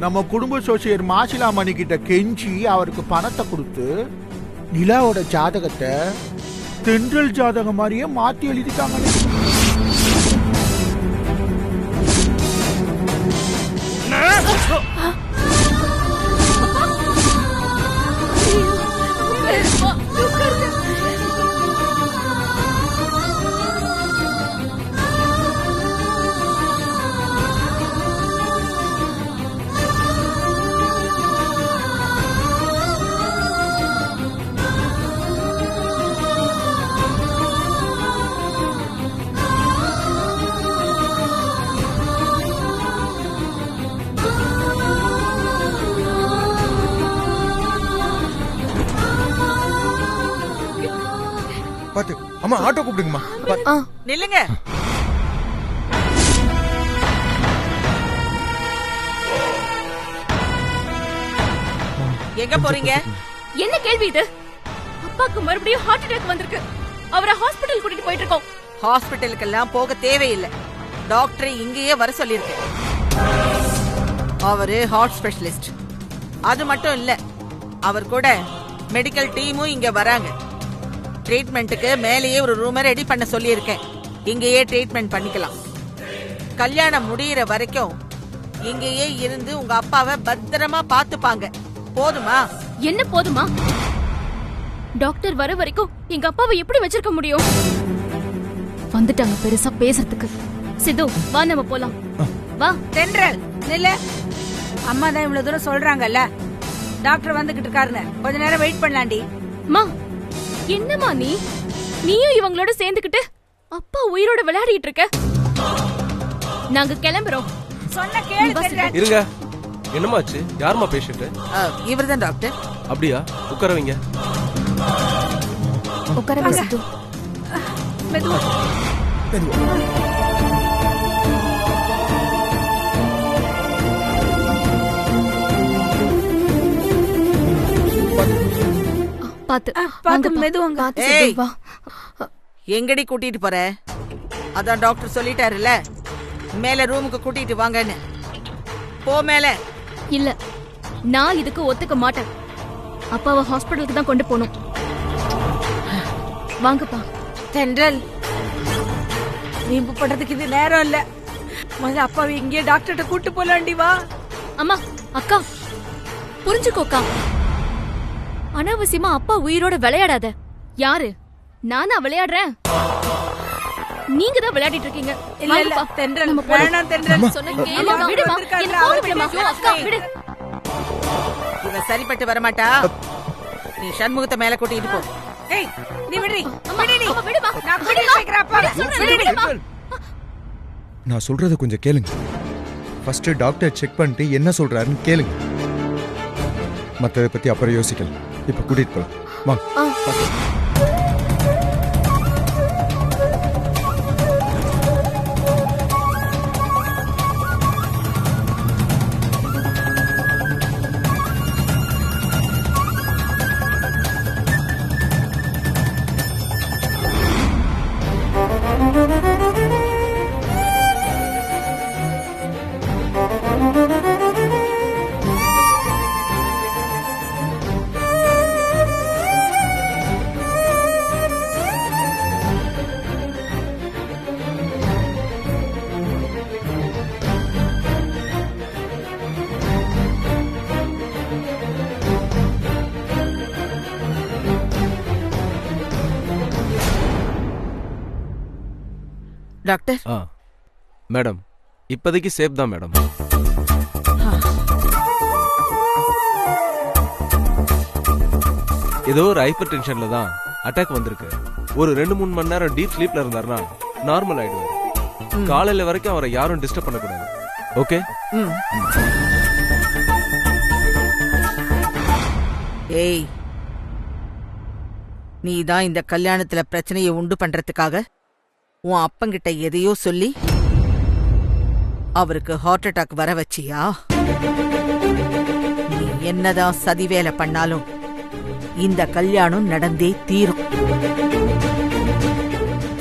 நம்ம குடும்ப சோசியர் மாசிலாமணி கிட்ட கெஞ்சி அவருக்கு பணத்தை கொடுத்து நிலாவோட ஜாதகத்தை தென்றல் ஜாதகம் மாதிரியே மாத்தி எழுதிட்டாங்க. பாத்து அம்மா ஆட்டோ கூப்பிடுங்கம்மா. நில்லுங்க. எங்க போறீங்க? என்ன கேள்வி இது? அப்பாக்கு மறுபடியும் ஹார்ட் அட்டாக் வந்திருக்கு. அவரை ஹாஸ்பிடல் கூட்டிட்டு போயிட்டு இருக்கோம். ஹாஸ்பிடலுக்கெல்லாம் போக தேவையில்லை. டாக்டர் இங்கேயே வர சொல்லியிருக்கேன். அவரு ஹார்ட் ஸ்பெஷலிஸ்ட். அது மட்டும் இல்ல, அவர் கூட மெடிக்கல் டீமும் இங்க வராங்க. ட்ரீட்மெண்ட்டுக்கு மேலேயே ஒரு ரூமை ரெடி பண்ண சொல்லியிருக்கேன். இங்கேயே ட்ரீட்மெண்ட் பண்ணிக்கலாம். கல்யாணம் முடியிற வரைக்கும் இங்கேயே இருந்து உங்க அப்பாவை பத்திரமா பாத்துப்பாங்க. போதுமா? என்ன போதுமா? டாக்டர் வர வரைக்கும் எங்க அப்பாவை எப்படி வச்சிருக்க முடியும்? வந்துட்டாங்க பெருசா பேசுறதுக்கு. சித்து வா, நம்ம போலாம். வா. தென்றல் நில்ல. அம்மா தான் இவ்வளவு தூரம் சொல்றாங்கல்ல, டாக்டர் வந்துகிட்டு இருக்காருன்னு கொஞ்ச நேரம் வெயிட் பண்ணலாண்டி. மா, என்னம்மா நீயும் இவங்களோட சேர்ந்துக்கிட்டு அப்பா உயிரோட விளையாடிட்டு இருக்க? நாங்க கிளம்புறோம். சொன்ன கேளு தென்றல். இருங்க, என்னமாச்சு? யாருமா பேஷண்ட்? இவர்தான் டாக்டர். அப்படியா? உட்கார வைங்க. உட்கார வை சித்து. மெதுவா. பாத்து மெதுவாங்க. எங்கடி கூட்டிட்டு போற? அதான் டாக்டர் சொல்லிட்டாருல, மேல ரூமுக்கு கூட்டிட்டு வாங்கன்னு. போ மேல. இல்ல, நான் இதுக்கு ஒத்துக்க மாட்டேன். அப்பாவை ஹாஸ்பிடலுக்கு தான் கொண்டு போகணும். வாங்கப்பா. தென்றல், வீம்பு பண்றதுக்கு இது நேரம் இல்ல. முதல்ல அப்பாவை இங்கே டாக்டர்கிட்ட கூட்டு போலாண்டி. வா. அம்மா, அக்கா புரிஞ்சுக்கோக்கா. அனாவசியமா அப்பா உயிரோட விளையாடாத. யாரு? நானா விளையாடுறேன்? நீங்க தான் விளையாடிட்டு இருக்கீங்க. இல்ல இல்ல தென்றல், வேணாம் தென்றல். சொன்ன கேளுமா. விடுமா. என்ன போக விடுமா. அக்கா விடு. இவ சரிப்பட்டு வரமாட்டா. நீ சண்முகத்தை மேல கூட்டிட்டு போ. ஏய், நீ விடுறி. விடுமா. நான் கூட்டிட்டு போய்க்கிறேன் அப்பா. விடுறி. நான் சொல்றத கொஞ்சம் கேளுங்க. ஃபர்ஸ்ட் டாக்டர் செக் பண்ணிட்டு என்ன சொல்றாருன்னு கேளுங்க. மத்தத பத்தி அப்புறம் யோசிக்கலாம். இப்ப கூட்டிட்டு போலாம். வாங்க. டாக்டர். மேடம், இப்போதைக்கு சேஃப் தான் மேடம். ஏதோ ஒரு ஹைப்பர் டென்ஷன்ல தான் அட்டாக் வந்திருக்கு. ஒரு 2-3 மணி நேரம் டீப் ஸ்லீப்ல இருந்தாருன்னா நார்மல் ஆயிடுவாரு. காலையில வரைக்கும் அவரை யாரும் டிஸ்டர்ப் பண்ணக்கூடாது. ஓகே? ஏய், நீ தான் இந்த கல்யாணத்துல பிரச்சனையை உண்டு பண்றதுக்காக உன் அப்பங்கிட்ட எதையோ சொல்லி அவருக்கு ஹார்ட் அட்டாக் வர வச்சியா? நீ என்னதான் சதி வேலை பண்ணாலும் இந்த கல்யாணம் நடந்தே தீரும்.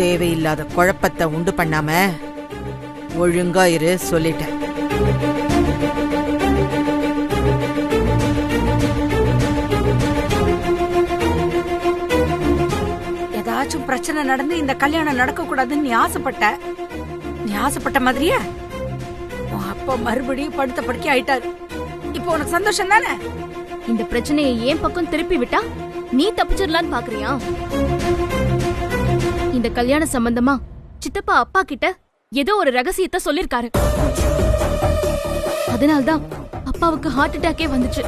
தேவையில்லாத குழப்பத்தை உண்டு பண்ணாம ஒழுங்கா இரு சொல்லிட்டேன். ஏதாச்சும் பிரச்சனை நடந்து இந்த கல்யாணம் நடக்க கூடாதுன்னு நீ ஆசைப்பட்ட. நீ ஆசைப்பட்ட மாதிரியே உன் அப்பா மறுபடியும் படுத்த படுக்கை ஆயிட்டாரு. இப்போ உனக்கு சந்தோஷம் தானே? இந்த பிரச்சனையை ஏன் பக்கம் திருப்பி விட்டா நீ தப்பிச்சிடலான்னு பாக்குறியா? இந்த கல்யாண சம்பந்தமா சித்தப்பா அப்பா கிட்ட ஏதோ ஒரு ரகசியத்தை சொல்லிருக்காரு. அதனால்தான் அப்பாவுக்கு ஹார்ட் அட்டாக்கே வந்துச்சு.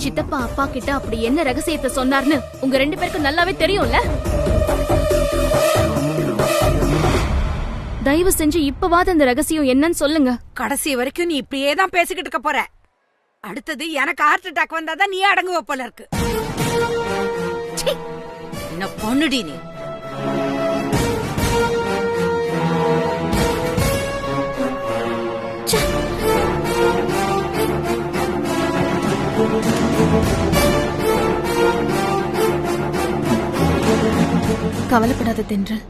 சித்தப்பா அப்பா கிட்ட அப்படி என்ன ரகசியத்தை சொன்னார்னு உங்க 2 பேருக்கும் நல்லாவே தெரியும்ல. தயவு செஞ்சு இப்பவாது அந்த ரகசியம் என்னன்னு சொல்லுங்க. கடைசி வரைக்கும் நீ இப்படியே தான் பேசிக்கிட்டு இருக்க போற. அடுத்தது எனக்கு ஹார்ட் அட்டாக் வந்தாதான் நீ அடங்குவ போல இருக்கு. சீ, என்ன பொண்ணுடி நீ. கவலைப்படாத தென்றல்.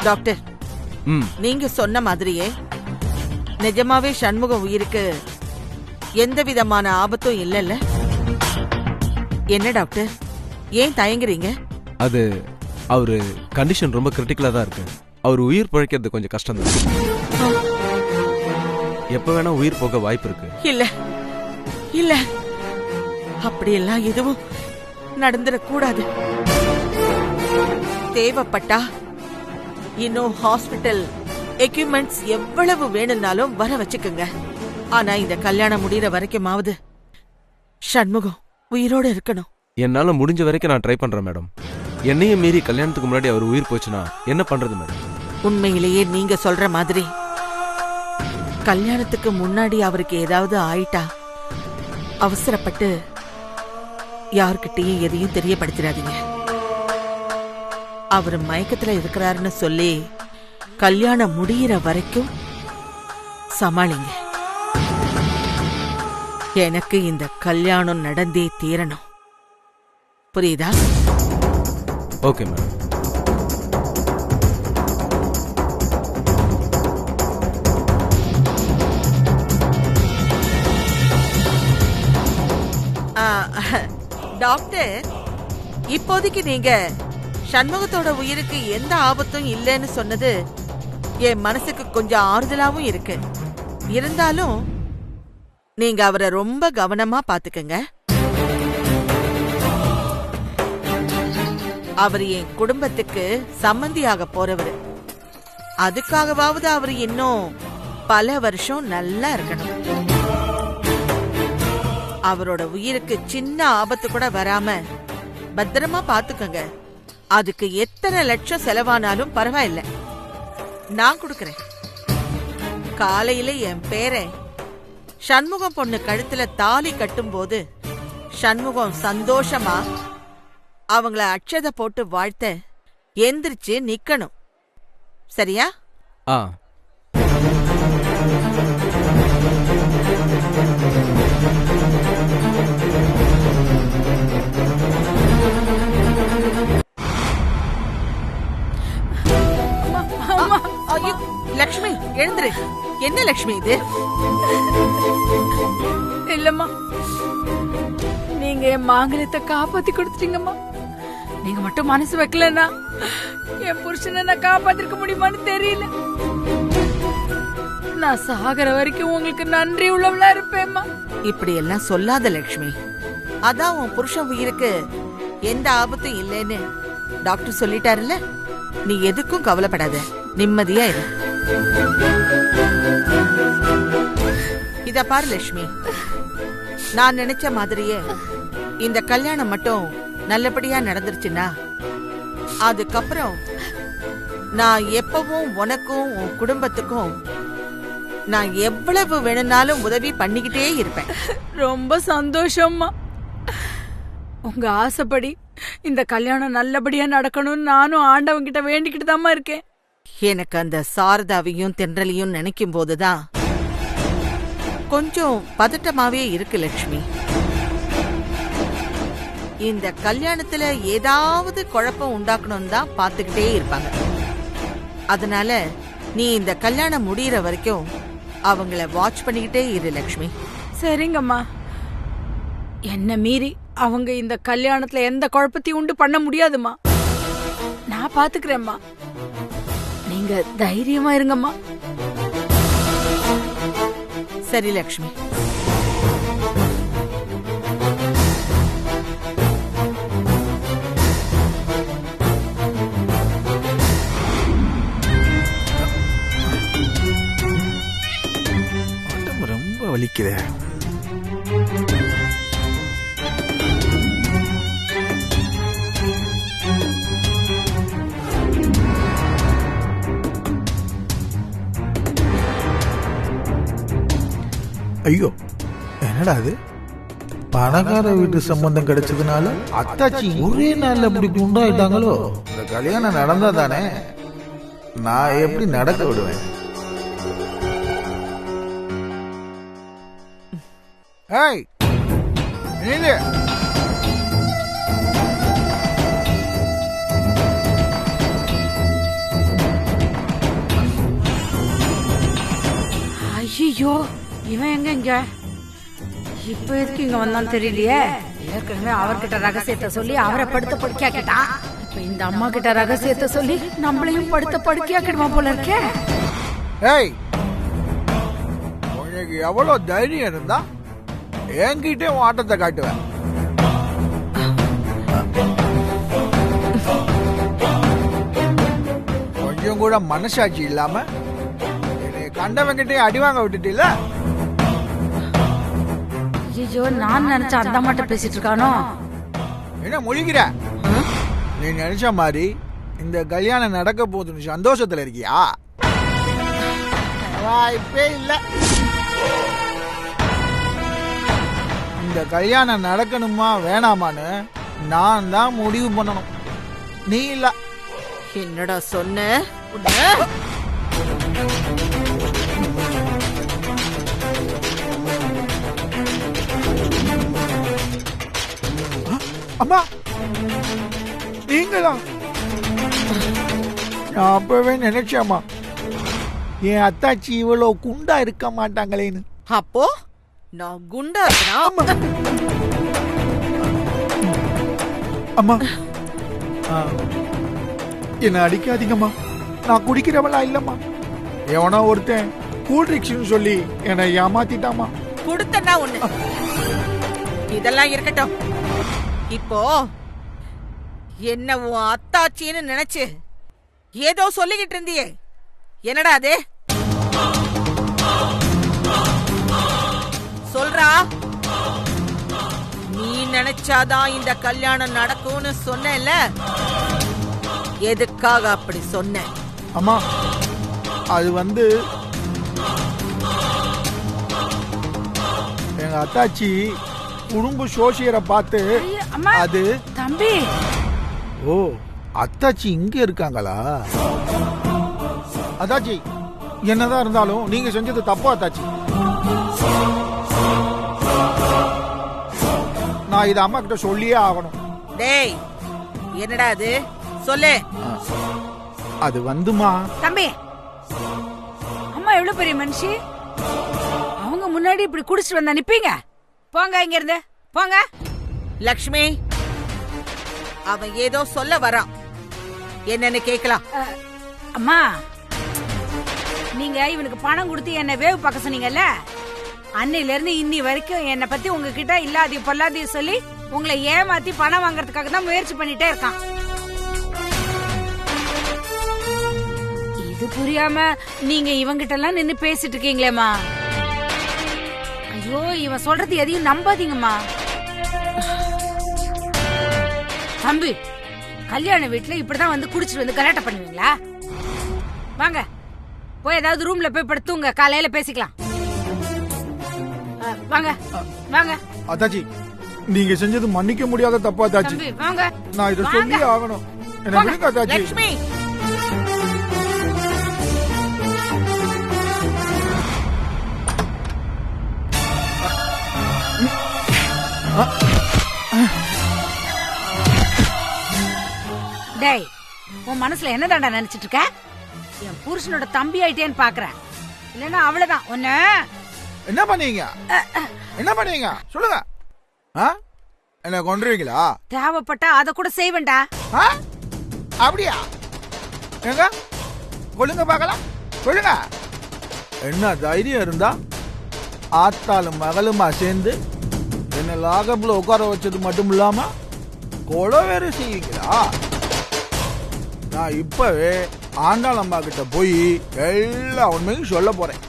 டாக்டர், நீங்க சொன்ன மாதிரியே நிஜமாவே சண்முகம் உயிருக்கு எந்த விதமான ஆபத்தும் இல்லல்ல? என்ன டாக்டர், ஏன் தயங்குறீங்க? அது அவரு கண்டிஷன் ரொம்ப கிரிட்டிக்கலா தான் இருக்கு. அவர் உயிர் பிழைக்கிறது கொஞ்சம் கஷ்டம் தான். எப்ப வேணா உயிர் போக வாய்ப்பு இருக்கு. இல்ல இல்ல, அப்படியெல்லாம் எதுவும் நடந்துடக்கூடாது. தேவைப்பட்டா இன்னும் ஹாஸ்பிட்டல் எக்யூப்மெண்ட்ஸ் எவ்வளவு வேணும்னாலும் வர வச்சுக்குங்க. ஆனா இந்த கல்யாணம் முடிகிற வரைக்குமாவது சண்முகம் உயிரோட இருக்கணும். என்னால முடிஞ்ச வரைக்கும் நான் ட்ரை பண்றேன் மேடம். என்னையும் மீறி கல்யாணத்துக்கு முன்னாடி அவர் உயிர் போச்சுன்னா என்ன பண்றது மேடம்? உண்மையிலேயே நீங்க சொல்ற மாதிரி கல்யாணத்துக்கு முன்னாடி அவருக்கு ஏதாவது ஆயிட்டா அவசரப்பட்டு யார்கிட்டயும் எதையும் தெரியப்படுத்திடாதீங்க. அவர் மயக்கத்துல இருக்கிறாருன்னு சொல்லி கல்யாணம் முடியிற வரைக்கும் சமாளிங்க. எனக்கு இந்த கல்யாணம் நடந்தே தீரணும். புரியுதா? Okay madam. டாக்டர், இப்போதைக்கு நீங்க சண்முகத்தோட உயிருக்கு எந்த ஆபத்தும் இல்லைன்னு சொன்னது என் மனசுக்கு கொஞ்சம் ஆறுதலாவும் இருக்கு. இருந்தாலும் நீங்க அவரை ரொம்ப கவனமா பாத்துக்கங்க. அவர் என் குடும்பத்துக்கு சம்மந்தியாக போறவர். அதுக்காகவாவது அவர் இன்னும் பல வருஷம் நல்லா இருக்கணும். அவரோட உயிருக்கு சின்ன ஆபத்து கூட வராம பத்திரமா பாத்துக்கங்க. அதுக்கு எத்தனை லட்சம் செலவானாலும் பரவாயில்ல, நான் கொடுக்கறேன். காலையில என் பேரை சண்முகம் பொண்ணு கழுத்துல தாலி கட்டும் போது சண்முகம் சந்தோஷமா அவங்கள அட்சதை போட்டு வாழ்த்த எந்திரிச்சு நிக்கணும். சரியா? ஆ. லக்ஷ்மி, எழுந்துரு. என்ன லக்ஷ்மி இது? இல்லம்மா, நீங்க என் மாங்கல்யத்தை காப்பாத்தி கொடுத்துட்டீங்கம்மா. நீங்க மட்டும் மனசு வைக்கலன்னா என் புருஷனை நான் காப்பாத்திருக்க முடியுமான்னு தெரியல. நான் சாகர வரைக்கும் உங்களுக்கு நன்றி உள்ளவளா இருப்பேம்மா. இப்படி எல்லாம் சொல்லாத லக்ஷ்மி. அதான் உன் புருஷன் உயிருக்கு எந்த ஆபத்தும் இல்லைன்னு டாக்டர் சொல்லிட்டாருல்ல. நீ எதுக்கும் கவலைப்படாத, நிம்மதியா இரு. இத பாரு லட்சுமி, நான் நினைச்ச மாதிரியே இந்த கல்யாணம் மட்டும் நல்லபடியா நடந்துருச்சுன்னா அதுக்கப்புறம் நான் எப்பவும் உனக்கும் உன் குடும்பத்துக்கும் நான் எவ்வளவு வேணும்னாலும் உதவி பண்ணிக்கிட்டே இருப்பேன். ரொம்ப சந்தோஷம்மா. உங்க ஆசைப்படி இந்த கல்யாணம் நல்லபடியா நடக்கணும்னு நானும் ஆண்டவங்கிட்ட வேண்டிக்கிட்டு தாம்மா இருக்கேன். எனக்கு அந்த சாரதாவையும் தென்றலையும் நினைக்கும் போதுதான் கொஞ்சம் பதட்டமாவே இருக்கு லட்சுமி. இந்த கல்யாணத்துல ஏதாவது குழப்பம் உண்டாக்கணும் தான் பாத்துக்கிட்டே இருப்பாங்க. அதனால நீ இந்த கல்யாணம் முடியற வரைக்கும் அவங்கள வாட்ச் பண்ணிக்கிட்டே இரு லக்ஷ்மி. சரிங்கம்மா. என்ன மீறி அவங்க இந்த கல்யாணத்துல எந்த குழப்பத்தையும் உண்டு பண்ண முடியாதுமா. நான் பாத்துக்கிறேம்மா. நீங்க தைரியமா இருங்கம்மா. சரி லக்ஷ்மி. ரொம்ப வலிக்குதே. ஐயோ, என்னடா அது? பணக்கார வீட்டு சம்பந்தம் கிடைச்சதுனால அத்தாச்சி ஒரே நாள்ல எப்படி குண்டாயிட்டாங்களோ? இந்த கல்யாணம் நடந்தா தானே நான் எப்படி நடக்க விடுவேன்? ஏய், நில்லு. ஐயோ, இவன் எங்க இங்க? இப்ப எதுக்கு இங்க வந்தான்னு தெரியலையே. ஏற்கனவே அவர்கிட்ட ரகசியத்தை சொல்லி அவரை படுத்த படுக்கையாக்கிட்டான். இப்ப இந்த அம்மா கிட்ட ரகசியத்தை சொல்லி நம்மளையும் படுத்த படுக்கையாக்கிடுவான் போல இருக்கே. ஏய், உனக்கு எவ்வளவு தைரியம் இருந்தா என்கிட்டே உன் ஆட்டத்தை காட்டுவேன். கொஞ்சம் கூட மனசாட்சி இல்லாம என்னை கண்டவங்கிட்டே அடிவாங்க விட்டுட்டீல. ஐயோ, நான் நினைச்ச அந்த மட்டும் பேசிட்டு இருக்கானோ. என்ன முழிக்கிற? நீ நினைச்ச மாதிரி இந்த கல்யாணம் நடக்க போகுதுன்னு சந்தோஷத்துல இருக்கியா? வாய்ப்பே இல்ல. இந்த கல்யாணம் நடக்கணுமா வேணாமான்னு நான் தான் முடிவு பண்ணணும், நீ இல்ல. என்னடா சொன்ன? அம்மா, நீங்களா? நான் அப்பவே நினைச்சேம்மா என் அத்தாச்சி இவ்வளவு குண்டா இருக்க மாட்டாங்களேன்னு. அப்போ நான் குண்டா இருக்கேனா? அம்மா, என்ன அடிக்காதீங்கம்மா. நான் குடிக்கிறவளா இல்லம்மா. எவனா ஒருத்தன் கூல் ட்ரிங்க்ஸ் சொல்லி என்னை ஏமாத்திட்டாமா. குடுத்தனா ஒண்ணு. இதெல்லாம் இருக்கட்டும். இப்போ என்ன உன் அத்தாச்சின்னு நினைச்சு ஏதோ சொல்லிக்கிட்டு இருந்தியே, என்னடா அது? சொல்றா. நீ நினைச்சாதான் இந்த கல்யாணம் நடக்கும்னு சொன்னேல்ல, எதுக்காக அப்படி சொன்ன? அம்மா, அது வந்து எங்க அத்தாச்சி குடும்ப சோசியரை பார்த்து அம்மா, அது. தம்பி. ஓ, அத்தாச்சி இங்க இருக்காங்களா? அத்தாச்சி, என்னதான் இருந்தாலும் நீங்க செஞ்சது தப்பா அத்தாச்சி. நான் இத அம்மா கிட்ட சொல்லியே ஆகணும். டேய், என்னடா அது? சொல்லு. அது வந்துமா தம்பி, அம்மா எவ்வளவு பெரிய மனுஷி. அவங்க முன்னாடி இப்படி குடிச்சிட்டு வந்தா நிப்பீங்க? போங்க இங்க இருந்து, போங்க. லக்ஷ்மி, அவன் ஏதோ சொல்ல வரான், என்னன்னு கேக்கலாம். அம்மா, நீங்க இவனுக்கு பணம் கொடுத்து என்ன வேவு பார்க்க சொன்னீங்கல்ல, அன்னையில இருந்து இன்னி வரைக்கும் என்ன பத்தி உங்ககிட்ட இல்லாதையும் பொல்லாதையும் சொல்லி உங்களை ஏமாத்தி பணம் வாங்கறதுக்காக தான் முயற்சி பண்ணிட்டே இருக்கான். இது புரியாம நீங்க இவங்கிட்ட எல்லாம் நின்னு பேசிட்டு இருக்கீங்களேம்மா. ஐயோ, இவன் சொல்றது எதையும் நம்பாதீங்கம்மா. தம்பி, கல்யாண வீட்டுல இப்படிதான் வந்து குடிச்சிட்டு வந்து கலாட்டம் பண்ணுவீங்களா? வாங்க, போய் ஏதாவது ரூம்ல போய் படுத்துங்க, காலையில பேசிக்கலாம். வாங்க வாங்க. அத்தாச்சி, நீங்க செஞ்சது மன்னிக்க முடியாத தப்பா அத்தாச்சி. தம்பி வாங்க. நான் இத சொல்லி ஆகணும். என்ன விடுங்க அத்தாச்சி. லக்ஷ்மி, டேய், உன் மனசுல என்னதாண்டா நினைச்சிட்டு இருக்க? என் புருஷனோட தம்பி ஆயிட்டேன்னு பாக்குறேன். இல்லன்னா அவ்வளவுதான் உன்ன. என்ன பண்ணீங்க? என்ன பண்ணீங்க சொல்லுங்க. என்ன கொண்டுருவீங்களா? தேவைப்பட்டா அத கூட செய்வேன்டா. அப்படியா? எங்க கொள்ளுங்க பார்க்கலாம், கொள்ளுங்க. என்ன தைரியம் இருந்தா ஆத்தாலும் மகளுமா சேர்ந்து என்ன லாகப்ல உட்கார வச்சது மட்டும் இல்லாம கொலை வேற செய்வீங்களா? நான் இப்பவே ஆண்டாளம்மா கிட்ட போய் எல்லா உண்மையும் சொல்ல போறேன்.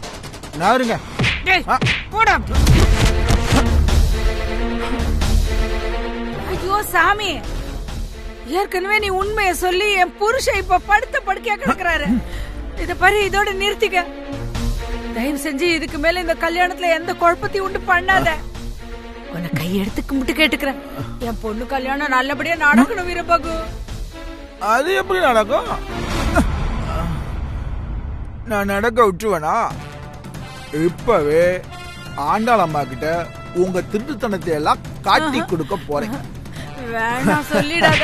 நாருங்க போடா. ஐயோ சாமி, ஏற்கனவே நீ உண்மைய சொல்லி என் புருஷன் இப்ப படுத்த படுக்கையா கிடக்குறாரு. இத பாரு, இதோட நிறுத்திக்க. தயவு செஞ்சு இதுக்கு மேல இந்த கல்யாணத்துல எந்த குழப்பத்தையும் உண்டு பண்ணாத. உன்னை கையெடுத்து கும்பிட்டு கேட்டுக்கிறேன், என் பொண்ணு கல்யாணம் நல்லபடியா நடக்கணும் வீரபாகு. அது எப்படி நடக்கும்? நான் நடக்க விட்டுவேனா? இப்பவே ஆண்டாளம்மா கிட்ட உங்க திருட்டுத்தனத்தை எல்லாம் காட்டி கொடுக்க போறேன். வேணாம் சொல்லிடாத.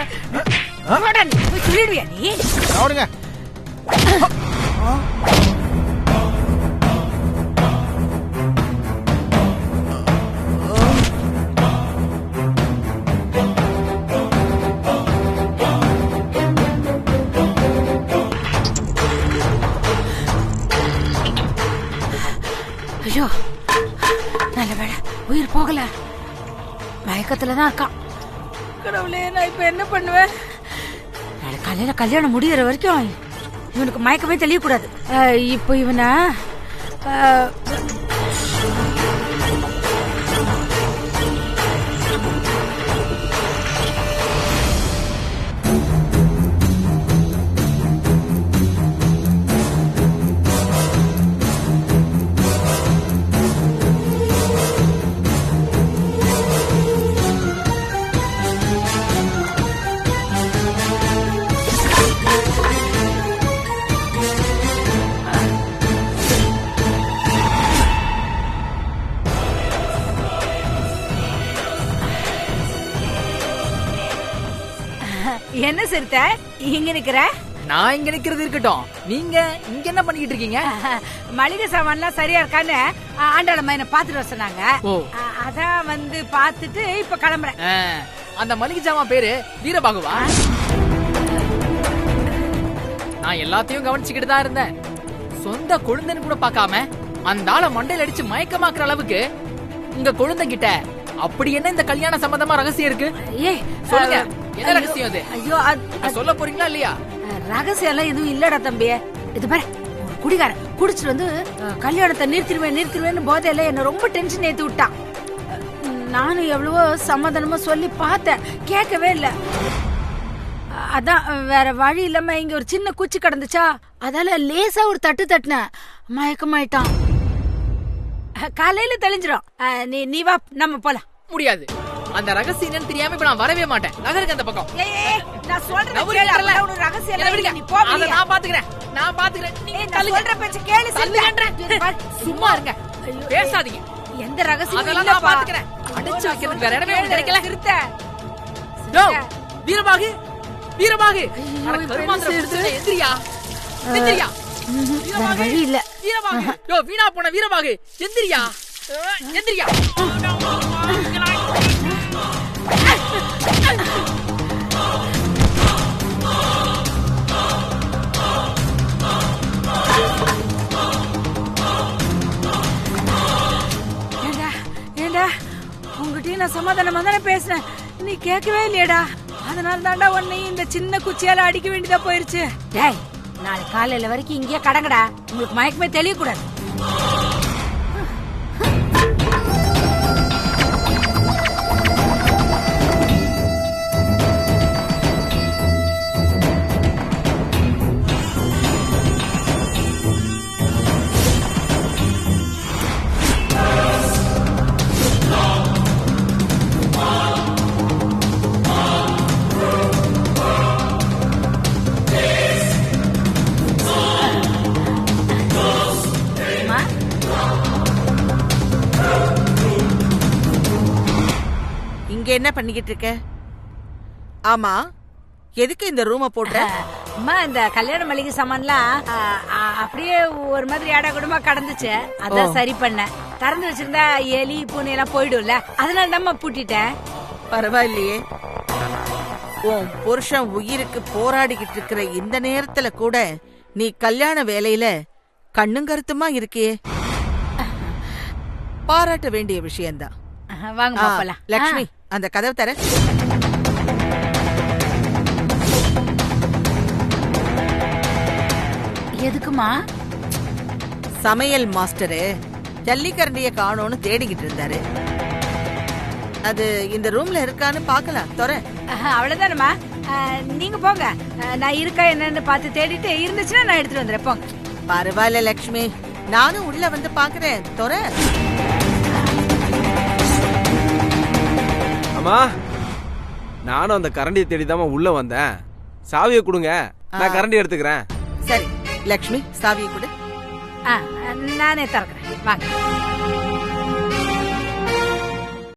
சொல்லிடுவியா நீ? அவருங்க ஐயோ, நல்ல வேலை உயிர் போகல. மயக்கத்துலதான் இருக்கான். கடவுளே, நான் இப்ப என்ன பண்ணுவேன்? நாளை காலையில கல்யாணம் முடியற வரைக்கும் இவனுக்கு மயக்கமே தெரியக்கூடாது. இப்போ இவனை என்ன சிறுத்த இங்க நிக்கிற? நான் இங்க நிக்கிறது இருக்கட்டும், நீங்க இங்க என்ன பண்ணிட்டு இருக்கீங்க? மளிகை சாமான்லாம் சரியா இருக்கான்னு ஆண்டாளம்மா என்ன பாத்துட்டு வர சொன்னாங்க. அதான் வந்து பாத்துட்டு இப்ப கிளம்புறேன். அந்த மளிகை சாமான் பேரு வீரபாகுவா? நான் எல்லாத்தையும் கவனிச்சுக்கிட்டு தான் இருந்தேன். சொந்த கொழுந்தன்னு கூட பார்க்காம அந்த ஆளை மண்டையில அடிச்சு மயக்கமாக்குற அளவுக்கு உங்க கொழுந்தங்கிட்ட அப்படி என்ன இந்த கல்யாண சம்பந்தமா ரகசியம் இருக்கு? சொல்லுங்க, என்ன ரகசியம் அது? ஐயோ, சொல்ல போறீங்களா இல்லையா? ரகசியம் எல்லாம் எதுவும் இல்லடா தம்பி. இது பாரு, ஒரு குடிகாரன் குடிச்சிட்டு வந்து கல்யாணத்தை நிறுத்திடுவேன்னு போதையில என்ன ரொம்ப டென்ஷன் ஏத்தி விட்டான். நானும் எவ்வளவோ சமாதானமா சொல்லி பார்த்தேன், கேட்கவே இல்ல. அதான் வேற வழி இல்லாம இங்க ஒரு சின்ன குச்சி கிடந்துச்சா, அதால லேசா ஒரு தட்டு தட்டினேன், மயக்கமாயிட்டான். காலையில தெளிஞ்சிடும். நீ வா, நம்ம போலாம். முடியாது, அந்த ரகசியம் தெரியாம இப்ப நான் வரவே மாட்டேன். நகருக்கு அந்த பக்கம். நான் சொல்றேன், ரகசியம் நீ போ. அத நான் பாத்துக்கிறேன், நான் பாத்துக்கிறேன். நீ சொல்ற பேச்சு கேளு. சும்மா இருங்க, பேசாதீங்க. எந்த ரகசியம் அதெல்லாம் நான் பாத்துக்கிறேன். அடிச்சு வைக்கிறதுக்கு வேற இடமே உங்களுக்கு கிடைக்கல. திருத்த வீரபாகு, வீரபாகு, எந்திரியா, எந்திரியா. வழி இல்ல. வீரபாகு, யோ வீணா போன வீரபாகு, எந்திரியா, எந்திரியா. ஏண்டா, உங்ககிட்ட நான் சமாதானமா தானே பேசுறேன், நீ கேட்கவே இல்லையடா. அதனால தாண்டா உன்னை இந்த சின்ன குச்சியால அடிக்க வேண்டியதா போயிருச்சு. டேய், நாளை காலையில வரைக்கும் இங்கேயே கடங்கடா, உங்களுக்கு மயக்கமே தெரியக்கூடாது. இங்க என்ன பண்ணிக்கிட்டு இருக்க? ஆமா, எதுக்கு இந்த ரூம போட்ட? அம்மா இந்த கல்யாண மளிகை சாமான்லாம் அப்படியே ஒரு மாதிரி ஆடா குடமா கடந்துச்சு. அதான் சரி பண்ணேன். திறந்து வச்சிருந்தா எலி பூனை எல்லாம் போயிடும்ல, அதனால நம்ம பூட்டிட்டேன். பரவாயில்லையே, உன் புருஷன் உயிருக்கு போராடிக்கிட்டு இருக்கிற இந்த நேரத்துல கூட நீ கல்யாண வேலையில கண்ணும் கருத்துமா இருக்கியே, பாராட்ட வேண்டிய விஷயம்தான். வாங்க போலாம். லக்ஷ்மி, அந்த கதவு தர. எதுக்குமா? சமையல் மாஸ்டரு ஜல்லிக்கரண்டிய காணோன்னு தேடிக்கிட்டு இருந்தாரு. அது இந்த ரூம்ல இருக்கான்னு பாக்கலாம். தொற. அவ்வளவுதானம்மா, நீங்க போங்க. நான் இருக்கா என்னன்னு பார்த்து தேடிட்டு இருந்துச்சுன்னா நான் எடுத்துட்டு வந்துடுறேன். போங்க. பரவாயில்ல லக்ஷ்மி, நானும் உள்ள வந்து பாக்குறேன். தொற. அம்மா, நானும் அந்த கரண்டியை தேடிதாம்மா உள்ள வந்தேன். சாவியை கொடுங்க, நான் கரண்டி எடுத்துக்கிறேன். சரி லக்ஷ்மி, சாவியை கொடு. நானே திறக்கிறேன். வாங்க.